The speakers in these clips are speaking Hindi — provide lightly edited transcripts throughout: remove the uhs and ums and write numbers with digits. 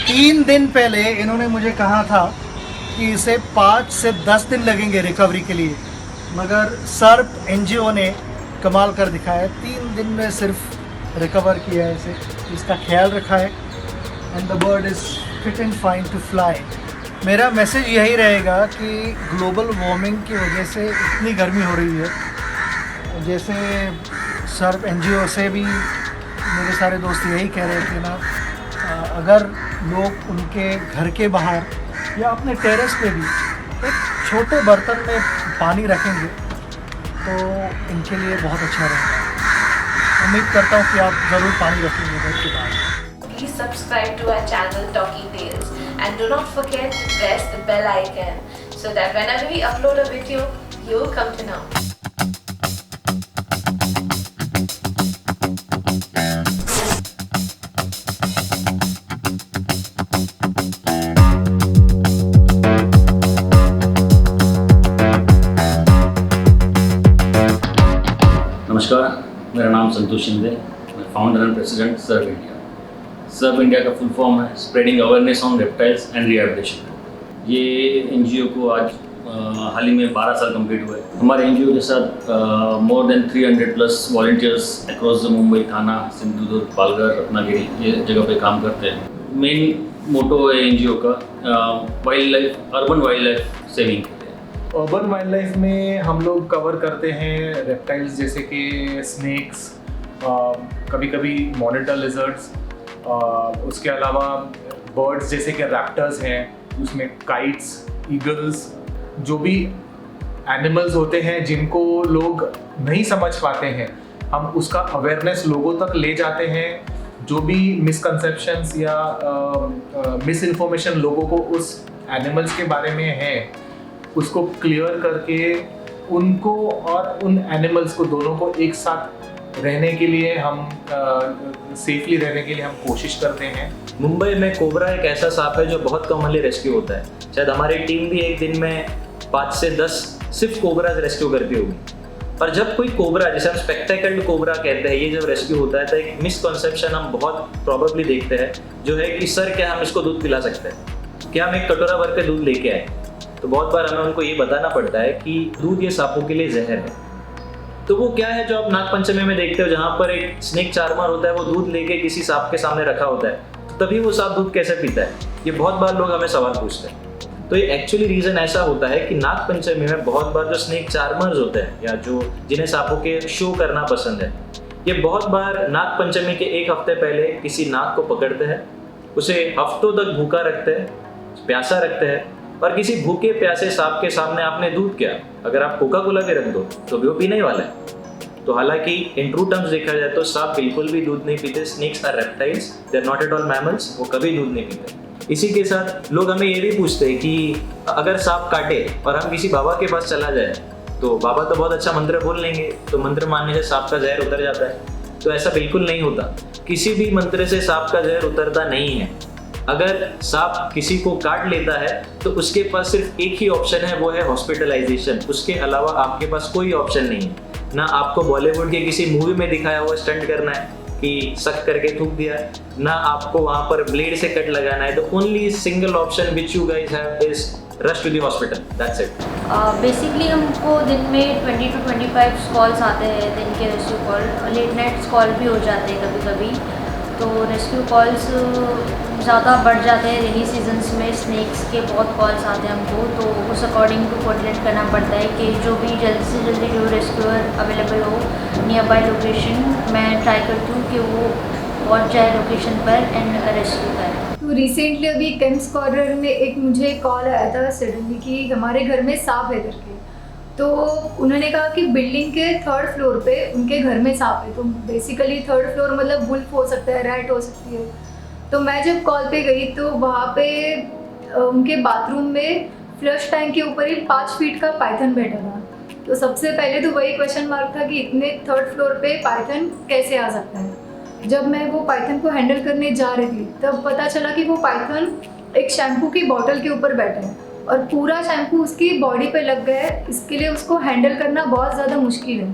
3 दिन पहले इन्होंने मुझे कहा था कि इसे 5 से 10 दिन लगेंगे रिकवरी के लिए, मगर सर्प एनजीओ ने कमाल कर दिखाया है। 3 दिन में सिर्फ रिकवर किया है इसे, इसका ख्याल रखा है and the bird is fit and fine to fly. मेरा मैसेज यही रहेगा कि ग्लोबल वार्मिंग की वजह से इतनी गर्मी हो रही है, जैसे सर्प एनजीओ से भी मेरे सारे दोस्त यही कह रहे थे ना, अगर लोग उनके घर के बाहर या अपने टेरेस पे भी एक छोटे बर्तन में पानी रखेंगे तो इनके लिए बहुत अच्छा रहेगा। उम्मीद करता हूँ कि आप ज़रूर पानी रखेंगे घर के बाहर। Please subscribe to our channel Talking Tales and do not forget to press the bell icon so that whenever we upload a video, you'll come to know. नमस्कार, मेरा नाम संतोष शिंदे, मैं founder and president Sarv India. Sarv India का फुल फॉर्म है spreading awareness on reptiles and rehabilitation. ये एनजीओ को आज हाल ही में 12 साल कंप्लीट हुए। हमारे एनजीओ के साथ more than 300 plus volunteers across the Mumbai, थाना, सिंधुदुर्ग, पालघर, रत्नागिरी ये जगह पे काम करते हैं। मेन मोटो है एनजीओ का wild life, urban wild life saving. Urban wild life में हम लोग कवर करते हैं रेप्टाइल्स जैसे कि स्नेक्स, कभी कभी मॉनिटर लिजर्ड्स, उसके अलावा बर्ड्स जैसे कि रैप्टर्स हैं, उसमें काइट्स, ईगल्स, जो भी एनिमल्स होते हैं जिनको लोग नहीं समझ पाते हैं, हम उसका अवेयरनेस लोगों तक ले जाते हैं। जो भी मिसकंसेप्शंस या मिस इन्फॉर्मेशन लोगों को उस एनिमल्स के बारे में है, उसको क्लियर करके उनको और उन एनिमल्स को दोनों को एक साथ रहने के लिए हम सेफली रहने के लिए हम कोशिश करते हैं। मुंबई में कोबरा एक ऐसा सांप है जो बहुत कॉमनली रेस्क्यू होता है। शायद हमारी टीम भी एक दिन में 5 से 10 सिर्फ कोबरा रेस्क्यू करती होगी। पर जब कोई कोबरा, जिसे हम स्पेक्टेकल्ड कोबरा कहते हैं, ये जब रेस्क्यू होता है तो एक मिसकॉन्सेप्शन हम बहुत प्रॉबेबली देखते हैं, जो है कि सर क्या हम इसको दूध पिला सकते हैं, क्या हम एक कटोरा भर के दूध लेके आए। तो बहुत बार हमें उनको ये बताना पड़ता है कि दूध ये सांपों के लिए जहर है। तो वो क्या है जो आप नागपंचमी में देखते हो, जहाँ पर एक स्नेक चार्मर होता है, वो दूध लेके किसी सांप के सामने रखा होता है, तो तभी वो सांप दूध कैसे पीता है। ये बहुत बार लोग हमें सवाल पूछते हैं। तो ये एक्चुअली रीज़न ऐसा होता है कि नागपंचमी में बहुत बार जो स्नेक चार्मर्स होते हैं या जो जिन्हें सांपों के शो करना पसंद है, ये बहुत बार नागपंचमी के 1 हफ्ते पहले किसी नाग को पकड़ते हैं, उसे हफ्तों तक भूखा रखते हैं, प्यासा रखते हैं, और किसी भूखे प्यासे सांप के सामने आपने दूध क्या, अगर आप कोका कोला भी रख दो तो भी वो पीने ही वाला है। तो हालांकि इन ट्रू टर्म्स देखा जाए तो सांप बिल्कुल भी दूध नहीं पीते। Snakes are reptiles, they are not at all mammals, वो कभी दूध नहीं पीते। इसी के साथ लोग हमें ये भी पूछते हैं कि अगर सांप काटे और हम किसी बाबा के पास चला जाए तो बाबा तो बहुत अच्छा मंत्र बोल लेंगे, तो मंत्र मानने से सांप का जहर उतर जाता है। तो ऐसा बिल्कुल नहीं होता। किसी भी मंत्र से सांप का जहर उतरता नहीं है। अगर सांप किसी को काट लेता है तो उसके पास सिर्फ एक ही ऑप्शन है, वो है हॉस्पिटलाइजेशन। उसके अलावा आपके पास कोई ऑप्शन नहीं है। ना आपको बॉलीवुड के किसी मूवी में दिखाया हुआ स्टंट करना है कि सक करके थूक दिया, ना आपको वहाँ पर ब्लेड से कट लगाना है। The only single option which you guys have is rush to the hospital, that's it. Basically हमको दिन में 20 to 25 कॉल्स आते हैं, दिन के rescue call, late nights call भी हो जाते हैं कभी कभी। तो रेस्क्यू कॉल्स ज़्यादा बढ़ जाते हैं रेनी सीजन्स में, स्नेक्स के बहुत कॉल्स आते हैं हमको, तो उस अकॉर्डिंग टू कोऑर्डिनेट करना पड़ता है कि जो भी जल्दी से जल्दी जो रेस्क्यूअर अवेलेबल हो नियर बाय लोकेशन, मैं ट्राई करती हूँ कि वो पहुँच जाए लोकेशन पर एंड रेस्क्यू करें। तो रिसेंटली अभी केम्स कॉर्नर में एक मुझे कॉल आया था सडनली कि हमारे घर में सांप है करके। तो उन्होंने कहा कि बिल्डिंग के 3rd फ्लोर पे उनके घर में सांप है। तो बेसिकली 3rd फ्लोर मतलब वुल्फ हो सकता है, रैट हो सकती है। तो मैं जब कॉल पे गई तो वहाँ पे उनके बाथरूम में फ्लश टैंक के ऊपर ही 5 फीट का पाइथन बैठा था। तो सबसे पहले तो वही क्वेश्चन मार्क था कि इतने 3rd फ्लोर पे पाइथन कैसे आ सकता है। जब मैं वो पाइथन को हैंडल करने जा रही थी तब पता चला कि वो पाइथन एक शैम्पू की बॉटल के ऊपर बैठा है और पूरा शैम्पू उसकी बॉडी पे लग गया है। इसके लिए उसको हैंडल करना बहुत ज़्यादा मुश्किल है।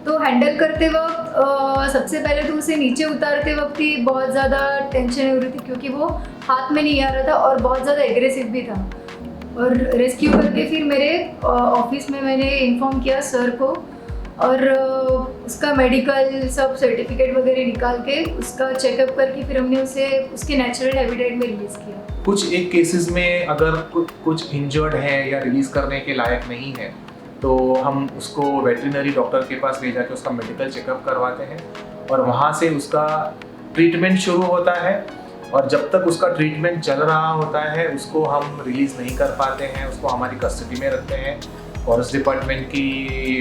तो हैंडल करते वक्त सबसे पहले तो उसे नीचे उतारते वक्त ही बहुत ज़्यादा टेंशन हो रही थी, क्योंकि वो हाथ में नहीं आ रहा था और बहुत ज़्यादा एग्रेसिव भी था। और रेस्क्यू करके फिर मेरे ऑफिस में मैंने इन्फॉर्म किया सर को, और उसका मेडिकल सब सर्टिफिकेट वगैरह निकाल के उसका चेकअप करके फिर हमने उसे उसके नेचुरल हैबिटेट में रिलीज़ किया। कुछ एक केसेस में अगर कुछ इंजर्ड है या रिलीज़ करने के लायक नहीं है तो हम उसको वेटरिनरी डॉक्टर के पास ले जाके उसका मेडिकल चेकअप करवाते हैं और वहाँ से उसका ट्रीटमेंट शुरू होता है। और जब तक उसका ट्रीटमेंट चल रहा होता है उसको हम रिलीज़ नहीं कर पाते हैं, उसको हमारी कस्टडी में रखते हैं फॉरेस्ट डिपार्टमेंट की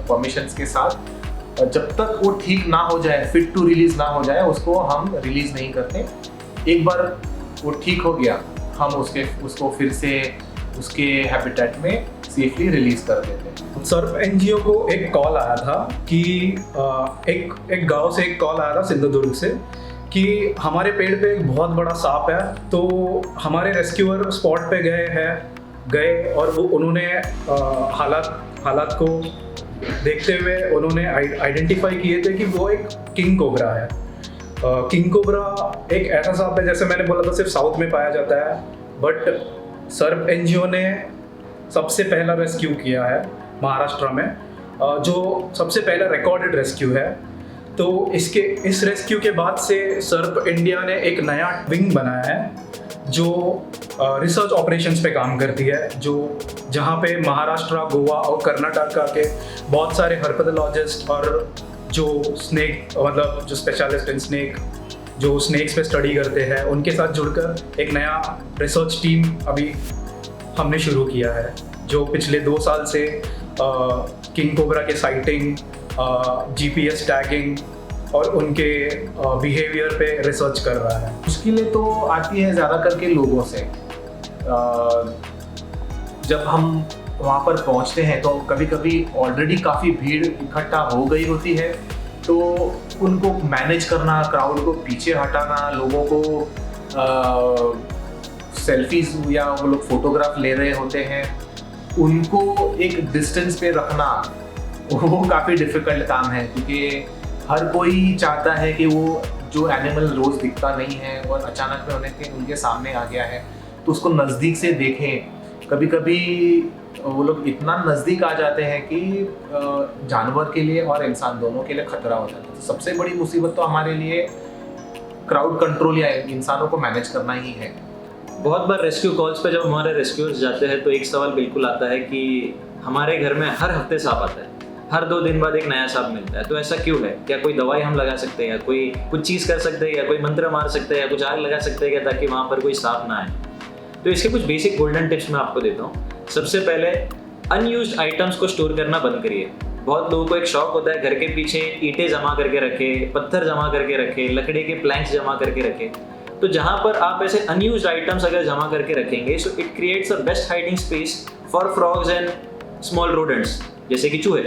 परमिशंस के साथ। और जब तक वो ठीक ना हो जाए, फिट टू रिलीज़ ना हो जाए, उसको हम रिलीज़ नहीं करते। एक बार वो ठीक हो गया हम उसको फिर से उसके हैबिटेट में सेफली रिलीज़ कर देते हैं। सर्प एनजीओ को एक कॉल आया था कि एक गांव से एक कॉल आया था सिंधुदुर्ग से कि हमारे पेड़ पे एक बहुत बड़ा सांप है। तो हमारे रेस्क्यूअर स्पॉट पे गए और वो उन्होंने हालात को देखते हुए उन्होंने आइडेंटिफाई किए थे कि वो एक किंग कोबरा है। किंग कोबरा एक ऐसा सांप है, जैसे मैंने बोला था, सिर्फ साउथ में पाया जाता है, बट सर्प एनजीओ ने सबसे पहला रेस्क्यू किया है महाराष्ट्र में, जो सबसे पहला रिकॉर्डेड रेस्क्यू है। तो इस रेस्क्यू के बाद से सर्प इंडिया ने एक नया विंग बनाया है जो रिसर्च ऑपरेशंस पे काम करती है, जो जहाँ पे महाराष्ट्र, गोवा और कर्नाटका के बहुत सारे हर्पेथोलॉजिस्ट और जो जो स्पेशलिस्ट इन जो स्नेक्स पे स्टडी करते हैं, उनके साथ जुड़कर एक नया रिसर्च टीम अभी हमने शुरू किया है, जो पिछले 2 साल से किंग कोबरा के साइटिंग, GPS टैगिंग और उनके बिहेवियर पे रिसर्च कर रहा है। मुश्किलें तो आती है ज़्यादा करके लोगों से। जब हम वहाँ पर पहुँचते हैं तो कभी कभी ऑलरेडी काफ़ी भीड़ इकट्ठा हो गई होती है, तो उनको मैनेज करना, क्राउड को पीछे हटाना, लोगों को सेल्फीज या वो लोग फोटोग्राफ ले रहे होते हैं, उनको एक डिस्टेंस पे रखना वो काफ़ी डिफ़िकल्ट काम है, क्योंकि हर कोई चाहता है कि वो जो एनिमल रोज़ दिखता नहीं है और अचानक में उनके सामने आ गया है तो उसको नज़दीक से देखें। कभी कभी वो लोग इतना नज़दीक आ जाते हैं कि जानवर के लिए और इंसान दोनों के लिए खतरा हो जाता है। तो सबसे बड़ी मुसीबत तो हमारे लिए क्राउड कंट्रोल या इंसानों को मैनेज करना ही है। बहुत बार रेस्क्यू कॉल्स पे जब हमारे रेस्क्यूअर्स जाते हैं तो एक सवाल बिल्कुल आता है कि हमारे घर में हर हफ्ते सांप आता है, हर 2 दिन बाद एक नया सांप मिलता है, तो ऐसा क्यों है? क्या कोई दवाई हम लगा सकते हैं, या कोई कुछ चीज़ कर सकते हैं, या कोई मंत्र मार सकते हैं, या कुछ आग लगा सकते हैं क्या, ताकि वहाँ पर कोई सांप ना आए? तो इसके कुछ बेसिक गोल्डन टिप्स मैं आपको देता हूँ। सबसे पहले अनयूज्ड आइटम्स को स्टोर करना बंद करिए। बहुत लोगों को एक शौक होता है घर के पीछे ईंटें जमा करके रखे, पत्थर जमा करके रखे, लकड़ी के प्लैंक्स जमा करके रखे। तो जहाँ पर आप ऐसे अनयूज्ड आइटम्स अगर जमा करके रखेंगे, so it creates a best hiding space for frogs and small rodents जैसे कि चूहे।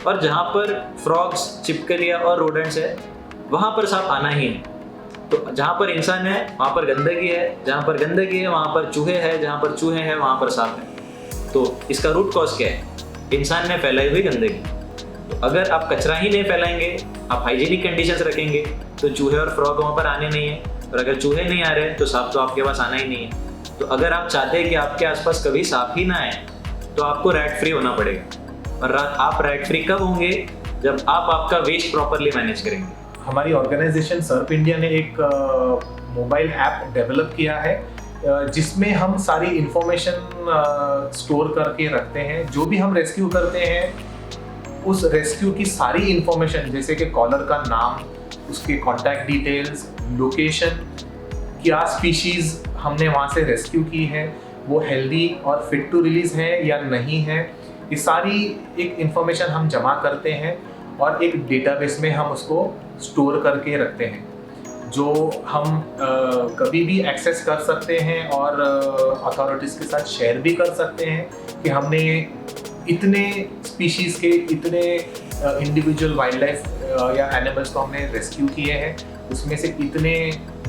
और जहाँ पर फ्रॉग्स, छिपकलियाँ और रोडेंट्स है, वहाँ पर सांप आना ही है। तो जहाँ पर इंसान है वहाँ पर गंदगी है, जहाँ पर गंदगी है वहाँ पर चूहे हैं, जहाँ पर चूहे हैं वहाँ पर सांप है। तो इसका रूट कॉज क्या है? इंसान ने फैलाई हुई गंदगी। तो अगर आप कचरा ही नहीं फैलाएंगे, आप हाइजीनिक कंडीशंस रखेंगे, तो चूहे और फ्रॉग वहाँ पर आने नहीं है। और अगर चूहे नहीं आ रहे तो सांप तो आपके पास आना ही नहीं है। तो अगर आप चाहते हैं कि आपके आसपास कभी सांप ही ना आए, तो आपको रैट फ्री होना पड़ेगा। और आप रैट फ्री कब होंगे? जब आप आपका वेस्ट प्रॉपरली मैनेज करेंगे। हमारी ऑर्गेनाइजेशन सर्प इंडिया ने एक मोबाइल ऐप डेवलप किया है जिसमें हम सारी इंफॉर्मेशन स्टोर करके रखते हैं। जो भी हम रेस्क्यू करते हैं उस रेस्क्यू की सारी इंफॉर्मेशन, जैसे कि कॉलर का नाम, उसके कॉन्टैक्ट डिटेल्स, लोकेशन, क्या स्पीशीज़ हमने वहाँ से रेस्क्यू की है, वो हेल्दी और फिट टू रिलीज़ है या नहीं है, ये सारी एक इंफॉर्मेशन हम जमा करते हैं और एक डेटाबेस में हम उसको स्टोर करके रखते हैं, जो हम कभी भी एक्सेस कर सकते हैं और अथॉरिटीज़ के साथ शेयर भी कर सकते हैं कि हमने इतने स्पीशीज़ के, इतने इंडिविजुअल वाइल्ड लाइफ या एनिमल्स को हमने रेस्क्यू किए हैं, उसमें से इतने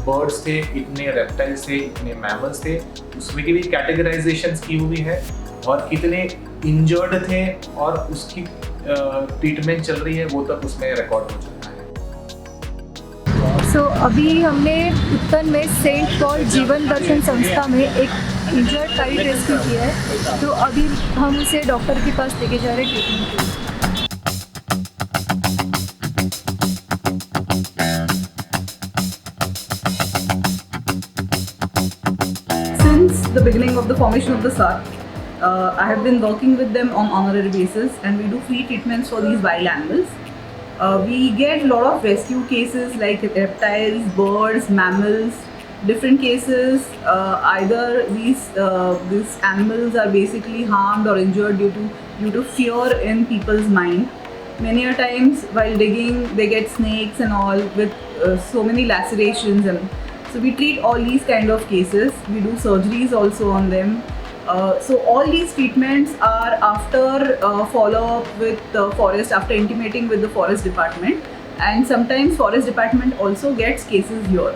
बर्ड्स थे, इतने रेप्टाइल्स थे, इतने मैमल्स थे, उसमें की भी कैटेगराइजेशंस की हुई है, और कितने इंजर्ड थे और उसकी ट्रीटमेंट चल रही है वो तक उसमें रिकॉर्ड हो चुका है। सो अभी हमने उत्तर में सेंट पॉल जीवन दर्शन संस्था में एक इंजर्ड काइट रेस्क्यू किया है, तो अभी हम उसे डॉक्टर के पास लेके जा रहे हैं ट्रीटमेंट के लिए। Since the beginning of the formation of the SARC, I have been working with them on honorary basis, and we do free treatments for these wild animals. We get a lot of rescue cases like reptiles, birds, mammals, different cases. Either these animals are basically harmed or injured due to fear in people's mind. Many a times while digging, they get snakes and all with so many lacerations, and so we treat all these kind of cases. We do surgeries also on them. So all these treatments are after follow-up with the forest, after intimating with the forest department, and sometimes forest department also gets cases here.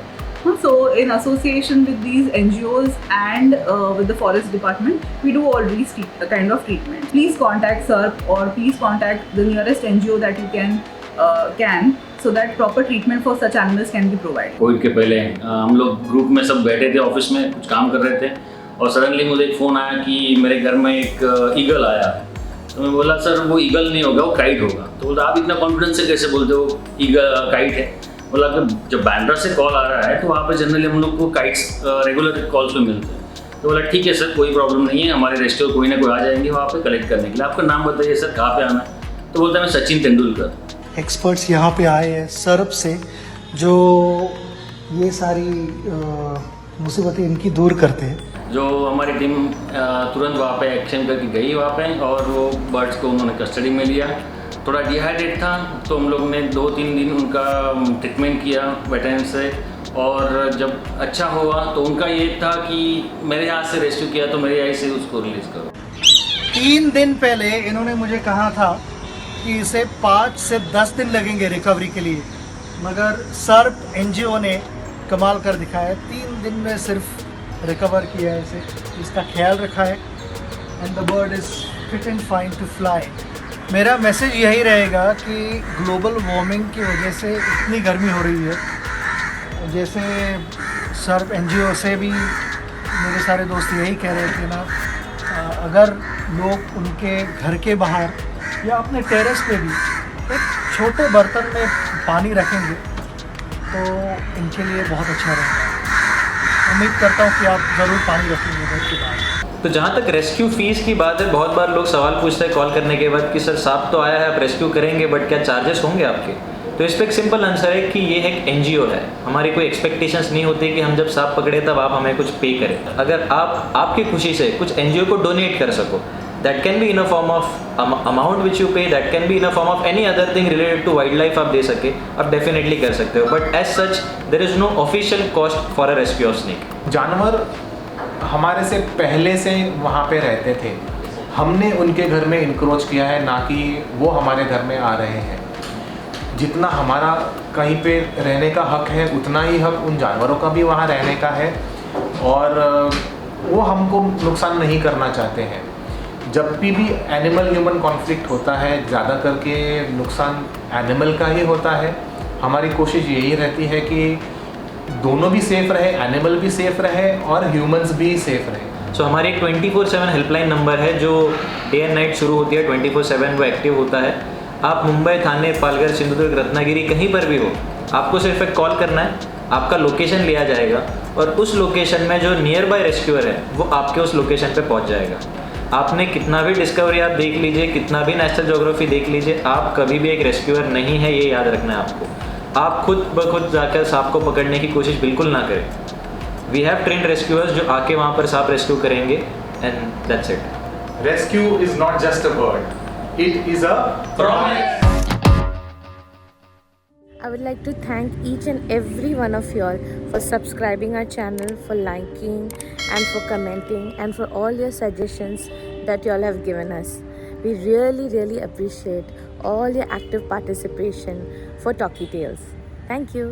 So in association with these NGOs and with the forest department, we do all these kind of treatment. Please contact SERP or please contact the nearest NGO that you can so that proper treatment for such animals can be provided. Covid के पहले हम लोग ग्रुप में सब बैठे थे, ऑफिस में कुछ काम कर रहे थे और सडनली मुझे एक फ़ोन आया कि मेरे घर में एक ईगल आया। तो मैं बोला सर वो ईगल नहीं होगा, वो काइट होगा। तो बोला आप इतना कॉन्फिडेंस से कैसे बोलते हो ईगल काइट है? बोला कि जब बैंड्रा से कॉल आ रहा है तो वहाँ पे जनरली हम लोग को काइट्स रेगुलर कॉल्स पे मिलते हैं। तो बोला ठीक है सर, कोई प्रॉब्लम नहीं है, हमारे रेस्क्यू कोई ना कोई आ जाएंगे वहाँ पे कलेक्ट करने के लिए। आपका नाम बताइए सर, कहाँ पे आना है? तो बोलता है मैं सचिन तेंदुलकर। एक्सपर्ट्स यहाँ पे आए हैं सर्प से, जो ये सारी मुसीबतें इनकी दूर करते हैं। जो हमारी टीम तुरंत वहाँ पे एक्शन करके गई वहाँ पे और वो बर्ड्स को उन्होंने कस्टडी में लिया। थोड़ा डिहाइड्रेट था तो हम लोग ने 2-3 दिन उनका ट्रीटमेंट किया वेटरन से, और जब अच्छा हुआ तो उनका ये था कि मेरे हाथ से रेस्क्यू किया तो मेरे हाथ से उसको रिलीज़ करो। 3 दिन पहले इन्होंने मुझे कहा था कि इसे 5 से 10 दिन लगेंगे रिकवरी के लिए, मगर सर्प NGO ने कमाल कर दिखाया। 3 दिन में सिर्फ रिकवर किया है इसे, इसका ख्याल रखा है, and the bird is fit and fine to fly. मेरा मैसेज यही रहेगा कि ग्लोबल वार्मिंग की वजह से इतनी गर्मी हो रही है, जैसे सर्प NGO से भी मेरे सारे दोस्त यही कह रहे थे ना, अगर लोग उनके घर के बाहर या अपने टेरेस पे भी एक छोटे बर्तन में पानी रखेंगे तो इनके लिए बहुत अच्छा रहेगा। उम्मीद करता हूँ कि आप ज़रूर पानी रखेंगे घर के बाहर। तो जहाँ तक रेस्क्यू फीस की बात है, बहुत बार लोग सवाल पूछते हैं कॉल करने के बाद कि सर सांप तो आया है, आप रेस्क्यू करेंगे बट क्या चार्जेस होंगे आपके? तो इस पर एक सिंपल आंसर है कि ये एक NGO है, हमारी कोई एक्सपेक्टेशंस नहीं होती कि हम जब सांप पकड़े तब आप हमें कुछ पे करें। अगर आप आपकी खुशी से कुछ NGO को डोनेट कर सको, that can be in a form of amount which you pay, that can be in a form of any other thing related to wildlife आप दे सके, आप डेफिनेटली कर सकते हो, but as such there is no official cost for a rescue of snake. जानवर हमारे से पहले से वहाँ पे रहते थे, हमने उनके घर में इंक्रोच किया है, ना कि वो हमारे घर में आ रहे हैं। जितना हमारा कहीं पे रहने का हक है उतना ही हक उन जानवरों का भी वहाँ रहने का है, और वो हमको नुकसान नहीं करना चाहते हैं। जब भी एनिमल ह्यूमन कॉन्फ्लिक्ट होता है, ज़्यादा करके नुकसान एनिमल का ही होता है। हमारी कोशिश यही रहती है कि दोनों भी सेफ़ रहे, एनिमल भी सेफ़ रहे और ह्यूमंस भी सेफ़ रहे। सो हमारी एक 24/7 हेल्पलाइन नंबर है जो डे एंड नाइट शुरू होती है, 24/7 वो एक्टिव होता है। आप मुंबई, थाने, पालघर, सिंधुदुर्ग, रत्नागिरी कहीं पर भी हो, आपको सिर्फ एक कॉल करना है, आपका लोकेशन लिया जाएगा और उस लोकेशन में जो नियर बाय रेस्क्यूअर है वो आपके उस लोकेशन पे पहुंच जाएगा। आपने कितना भी डिस्कवरी आप देख लीजिए, कितना भी नेशनल ज्योग्राफी देख लीजिए, आप कभी भी एक रेस्क्यूअर नहीं है, ये याद रखना है आपको। आप खुद ब खुद जाकर सांप को पकड़ने की कोशिश बिल्कुल ना करें। वी हैव ट्रेंड रेस्क्यूअर्स जो आके वहाँ पर सांप रेस्क्यू करेंगे, and that's it. Rescue is not just a word, it is a promise. I would like to thank each and every one of you all for subscribing our channel, for liking and for commenting and for all your suggestions that you all have given us. We really appreciate all your active participation for Talkie Tales. Thank you.